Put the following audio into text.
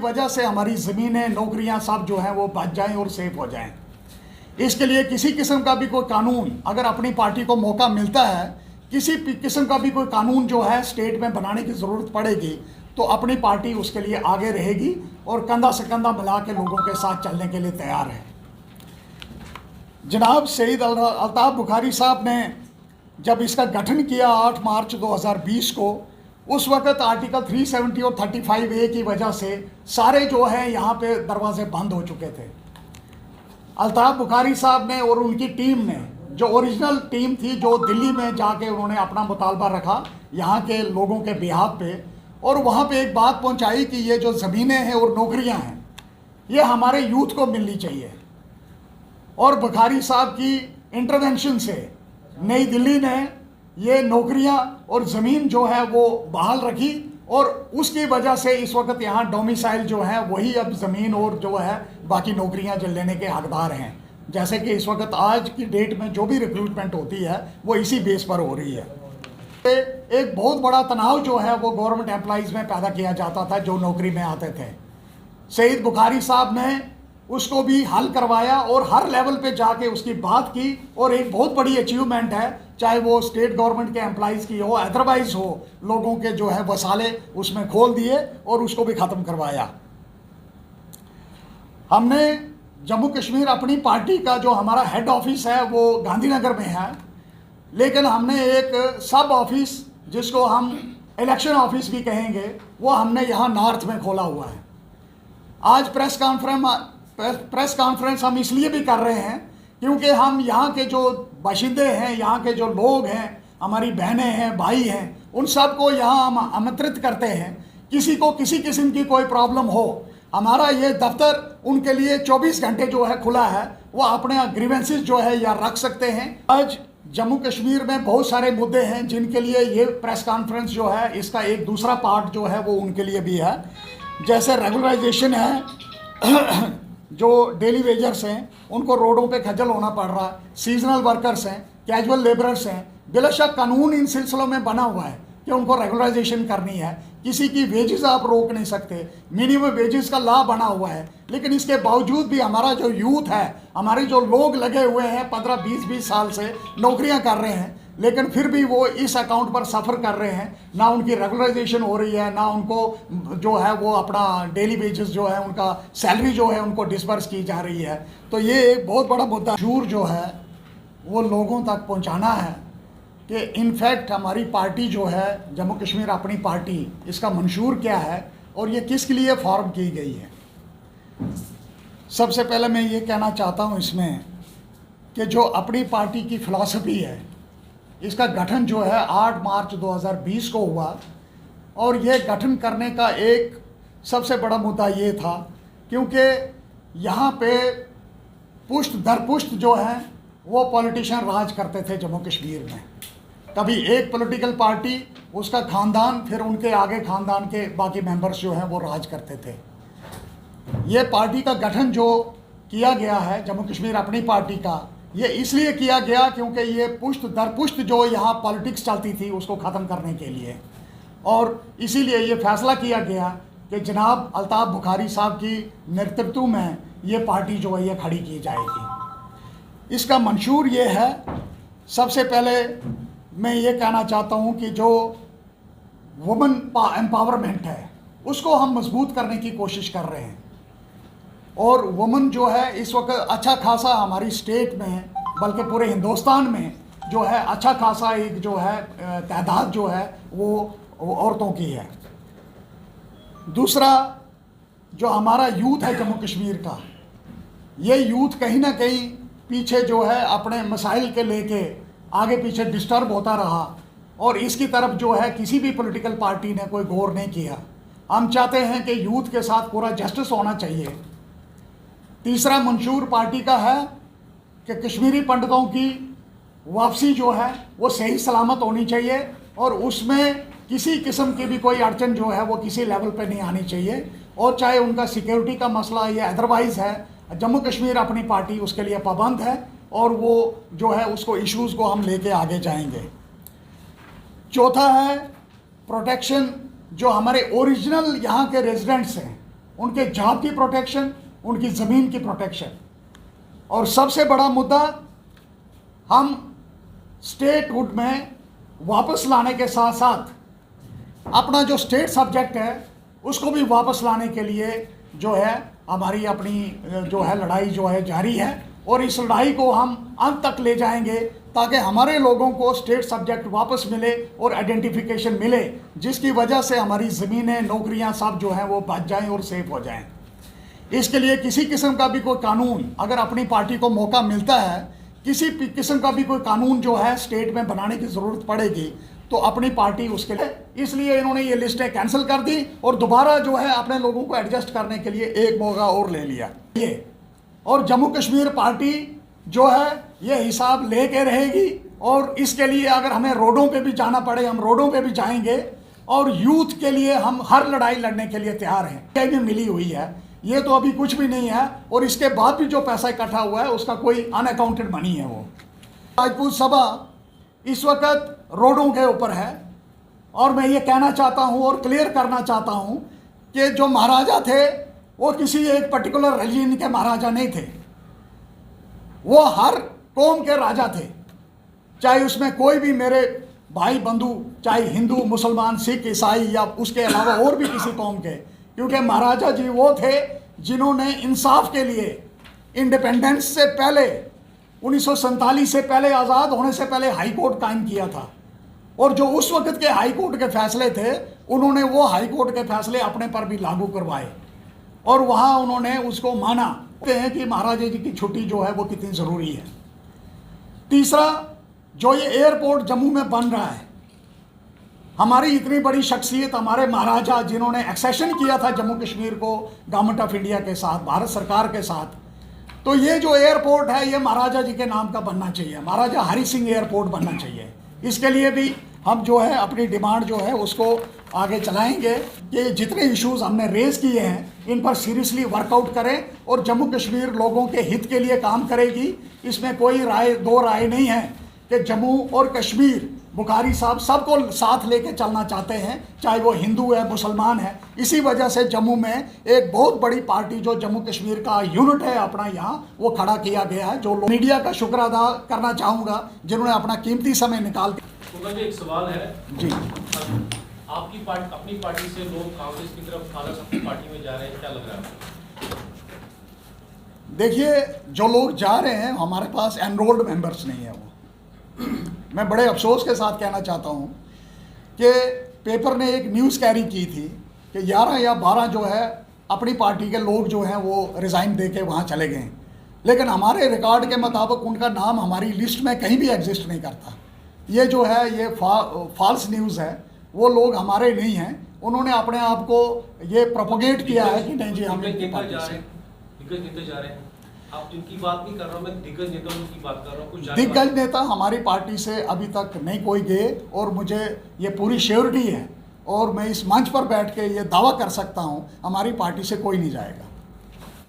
वजह से हमारी ज़मीनें, नौकरियां सब जो हैं वो बच जाएं और सेफ हो जाएं। इसके लिए किसी किस्म का भी कोई कानून, अगर अपनी पार्टी को मौका मिलता है, किसी किस्म का भी कोई कानून जो है स्टेट में बनाने की ज़रूरत पड़ेगी, तो अपनी पार्टी उसके लिए आगे रहेगी और कंधा से कंधा मिला के लोगों के साथ चलने के लिए तैयार है। जनाब सईद अल्ताफ़ बुखारी साहब ने जब इसका गठन किया 8 मार्च 2020 को, उस वक़्त आर्टिकल 370 और 35A की वजह से सारे जो है यहाँ पे दरवाजे बंद हो चुके थे। अल्ताफ़ बुखारी साहब ने और उनकी टीम ने, जो ओरिजिनल टीम थी, जो दिल्ली में जाके उन्होंने अपना मुतालबा रखा यहाँ के लोगों के बिहाफ पे, और वहाँ पे एक बात पहुँचाई कि ये जो ज़मीनें हैं और नौकरियाँ हैं ये हमारे यूथ को मिलनी चाहिए। और बुखारी साहब की इंटरवेंशन से नई दिल्ली ने ये नौकरियां और ज़मीन जो है वो बहाल रखी, और उसकी वजह से इस वक्त यहाँ डोमिसाइल जो है वही अब ज़मीन और जो है बाकी नौकरियां जो लेने के हकदार हैं। जैसे कि इस वक्त आज की डेट में जो भी रिक्रूटमेंट होती है वो इसी बेस पर हो रही है। एक बहुत बड़ा तनाव जो है वो गवर्नमेंट एम्प्लॉइज़ में पैदा किया जाता था जो नौकरी में आते थे। सईद बुखारी साहब ने उसको भी हल करवाया और हर लेवल पे जाके उसकी बात की, और एक बहुत बड़ी अचीवमेंट है, चाहे वो स्टेट गवर्नमेंट के एम्प्लॉइज़ की हो, अदरवाइज हो, लोगों के जो है वसाले उसमें खोल दिए और उसको भी ख़त्म करवाया। हमने जम्मू कश्मीर अपनी पार्टी का जो हमारा हेड ऑफिस है वो गांधीनगर में है, लेकिन हमने एक सब ऑफिस जिसको हम इलेक्शन ऑफिस भी कहेंगे वो हमने यहाँ नॉर्थ में खोला हुआ है। आज प्रेस कॉन्फ्रेंस हम इसलिए भी कर रहे हैं क्योंकि हम यहाँ के जो बाशिंदे हैं, यहाँ के जो लोग हैं, हमारी बहनें हैं, भाई हैं, उन सब को यहाँ हम आमंत्रित करते हैं। किसी को किसी किस्म की कोई प्रॉब्लम हो, हमारा ये दफ्तर उनके लिए 24 घंटे जो है खुला है, वो अपने ग्रीवेंसेस जो है या रख सकते हैं। आज जम्मू कश्मीर में बहुत सारे मुद्दे हैं जिनके लिए ये प्रेस कॉन्फ्रेंस जो है इसका एक दूसरा पार्ट जो है वो उनके लिए भी है। जैसे रेगुलराइजेशन है, जो डेली वेजर्स हैं उनको रोडों पे खज्जल होना पड़ रहा है, सीजनल वर्कर्स हैं, कैजुअल लेबरर्स हैं, बेशक कानून इन सिलसिलों में बना हुआ है कि उनको रेगुलराइजेशन करनी है। किसी की वेजेस आप रोक नहीं सकते, मिनिमम वेजेस का लॉ बना हुआ है, लेकिन इसके बावजूद भी हमारा जो यूथ है, हमारे जो लोग लगे हुए हैं 15-20 साल से नौकरियां कर रहे हैं, लेकिन फिर भी वो इस अकाउंट पर सफ़र कर रहे हैं। ना उनकी रेगुलराइजेशन हो रही है, ना उनको जो है वो अपना डेली वेजेस जो है उनका सैलरी जो है उनको डिसबर्स की जा रही है। तो ये एक बहुत बड़ा मुद्दा जरूर जो है वो लोगों तक पहुंचाना है कि इनफैक्ट हमारी पार्टी जो है जम्मू कश्मीर अपनी पार्टी, इसका मंशूर क्या है और ये किसके लिए फॉर्म की गई है। सबसे पहले मैं ये कहना चाहता हूँ इसमें कि जो अपनी पार्टी की फ़िलासफ़ी है, इसका गठन जो है 8 मार्च 2020 को हुआ, और ये गठन करने का एक सबसे बड़ा मुद्दा ये था क्योंकि यहाँ पे पुश्त दर पुश्त जो है वो पॉलिटिशियन राज करते थे जम्मू कश्मीर में। कभी एक पॉलिटिकल पार्टी, उसका ख़ानदान, फिर उनके आगे ख़ानदान के बाकी मेंबर्स जो हैं वो राज करते थे। ये पार्टी का गठन जो किया गया है जम्मू कश्मीर अपनी पार्टी का, ये इसलिए किया गया क्योंकि ये पुश्त दर पुश्त जो यहाँ पॉलिटिक्स चलती थी उसको ख़त्म करने के लिए, और इसीलिए ये फैसला किया गया कि जनाब अल्ताफ़ बुखारी साहब की नेतृत्व में ये पार्टी जो है ये खड़ी की जाएगी। इसका मंशूर ये है, सबसे पहले मैं ये कहना चाहता हूँ कि जो वुमेन एम्पावरमेंट है उसको हम मजबूत करने की कोशिश कर रहे हैं, और वुमेन जो है इस वक्त अच्छा खासा हमारी स्टेट में, बल्कि पूरे हिंदुस्तान में जो है अच्छा खासा एक जो है तादाद जो है वो औरतों की है। दूसरा, जो हमारा यूथ है जम्मू कश्मीर का, ये यूथ कहीं ना कहीं पीछे जो है अपने मसाइल के लेके आगे पीछे डिस्टर्ब होता रहा, और इसकी तरफ जो है किसी भी पॉलिटिकल पार्टी ने कोई गौर नहीं किया। हम चाहते हैं कि यूथ के साथ पूरा जस्टिस होना चाहिए। तीसरा मंशूर पार्टी का है कि कश्मीरी पंडितों की वापसी जो है वो सही सलामत होनी चाहिए, और उसमें किसी किस्म की भी कोई अड़चन जो है वो किसी लेवल पे नहीं आनी चाहिए, और चाहे उनका सिक्योरिटी का मसला या अदरवाइज़ है, जम्मू कश्मीर अपनी पार्टी उसके लिए पाबंद है, और वो जो है उसको इश्यूज़ को हम लेके आगे जाएंगे। चौथा है प्रोटेक्शन, जो हमारे ओरिजिनल यहाँ के रेजिडेंट्स हैं उनके जात की प्रोटेक्शन, उनकी ज़मीन की प्रोटेक्शन। और सबसे बड़ा मुद्दा, हम स्टेटहुड में वापस लाने के साथ साथ अपना जो स्टेट सब्जेक्ट है उसको भी वापस लाने के लिए जो है हमारी अपनी जो है लड़ाई जो है जारी है। और इस लड़ाई को हम अंत तक ले जाएंगे ताकि हमारे लोगों को स्टेट सब्जेक्ट वापस मिले और आइडेंटिफिकेशन मिले, जिसकी वजह से हमारी ज़मीनें, नौकरियां सब जो हैं वो बच जाएं और सेफ हो जाएं। इसके लिए किसी किस्म का भी कोई कानून, अगर अपनी पार्टी को मौका मिलता है, किसी किस्म का भी कोई कानून जो है स्टेट में बनाने की ज़रूरत पड़ेगी तो अपनी पार्टी उसके लिए, इसलिए इन्होंने ये लिस्टें कैंसिल कर दी और दोबारा जो है अपने लोगों को एडजस्ट करने के लिए एक मौका और ले लिया ये। और जम्मू कश्मीर पार्टी जो है ये हिसाब लेके रहेगी और इसके लिए अगर हमें रोडों पे भी जाना पड़े हम रोडों पे भी जाएंगे। और यूथ के लिए हम हर लड़ाई लड़ने के लिए तैयार हैं। क्या मिली हुई है ये तो अभी कुछ भी नहीं है, और इसके बाद भी जो पैसा इकट्ठा हुआ है उसका कोई अनअकाउंटेड मनी है वो। राजपूत सभा इस वक्त रोडों के ऊपर है और मैं ये कहना चाहता हूँ और क्लियर करना चाहता हूँ कि जो महाराजा थे वो किसी एक पर्टिकुलर रिलीजन के महाराजा नहीं थे, वो हर कौम के राजा थे, चाहे उसमें कोई भी मेरे भाई बंधु, चाहे हिंदू, मुसलमान, सिख, ईसाई या उसके अलावा और भी किसी कौम के, क्योंकि महाराजा जी वो थे जिन्होंने इंसाफ के लिए इंडिपेंडेंस से पहले 1947 से पहले, आज़ाद होने से पहले हाई कोर्ट कायम किया था। और जो उस वक्त के हाई कोर्ट के फैसले थे उन्होंने वो हाई कोर्ट के फैसले अपने पर भी लागू करवाए और वहाँ उन्होंने उसको माना। कहते हैं कि महाराजा जी की छुट्टी जो है वो कितनी ज़रूरी है। तीसरा, जो ये एयरपोर्ट जम्मू में बन रहा है, हमारी इतनी बड़ी शख्सियत, हमारे महाराजा जिन्होंने एक्सेशन किया था जम्मू कश्मीर को गवर्नमेंट ऑफ इंडिया के साथ, भारत सरकार के साथ, तो ये जो एयरपोर्ट है ये महाराजा जी के नाम का बनना चाहिए, महाराजा हरि सिंह एयरपोर्ट बनना चाहिए। इसके लिए भी हम जो है अपनी डिमांड जो है उसको आगे चलाएंगे कि जितने इश्यूज़ हमने रेज़ किए हैं इन पर सीरियसली वर्कआउट करें और जम्मू कश्मीर लोगों के हित के लिए काम करेगी। इसमें कोई दो राय नहीं है कि जम्मू और कश्मीर, बुखारी साहब सबको साथ लेके चलना चाहते हैं, चाहे वो हिंदू है, मुसलमान है। इसी वजह से जम्मू में एक बहुत बड़ी पार्टी जो जम्मू कश्मीर का यूनिट है अपना यहाँ वो खड़ा किया गया है। जो मीडिया का शुक्र अदा करना चाहूँगा जिन्होंने अपना कीमती समय निकाल के। एक सवाल है जी, आपकी पार्टी, अपनी पार्टी से लोग कांग्रेस की तरफ खालस अपनी पार्टी में जा रहे हैं, क्या लग रहा है? देखिए, जो लोग जा रहे हैं हमारे पास एनरोल्ड मेंबर्स नहीं है। वो मैं बड़े अफसोस के साथ कहना चाहता हूँ कि पेपर ने एक न्यूज़ कैरी की थी कि 11 या 12 जो है अपनी पार्टी के लोग जो हैं वो रिज़ाइन दे के वहाँ चले गए, लेकिन हमारे रिकॉर्ड के मुताबिक उनका नाम हमारी लिस्ट में कहीं भी एग्जिस्ट नहीं करता। ये जो है ये फॉल्स न्यूज़ है, वो लोग हमारे नहीं हैं। उन्होंने अपने आप को ये प्रोपोगेट किया है कि नहीं जी हम दिग्गज नेता जा रहे हैं। आप जिनकी बात नहीं कर रहा हूं, मैं दिग्गज नेताओं की बात कर रहा हूं। दिग्गज नेता हमारी पार्टी से अभी तक नहीं कोई गए और मुझे ये पूरी श्योरिटी है और मैं इस मंच पर बैठ के ये दावा कर सकता हूँ हमारी पार्टी से कोई नहीं जाएगा।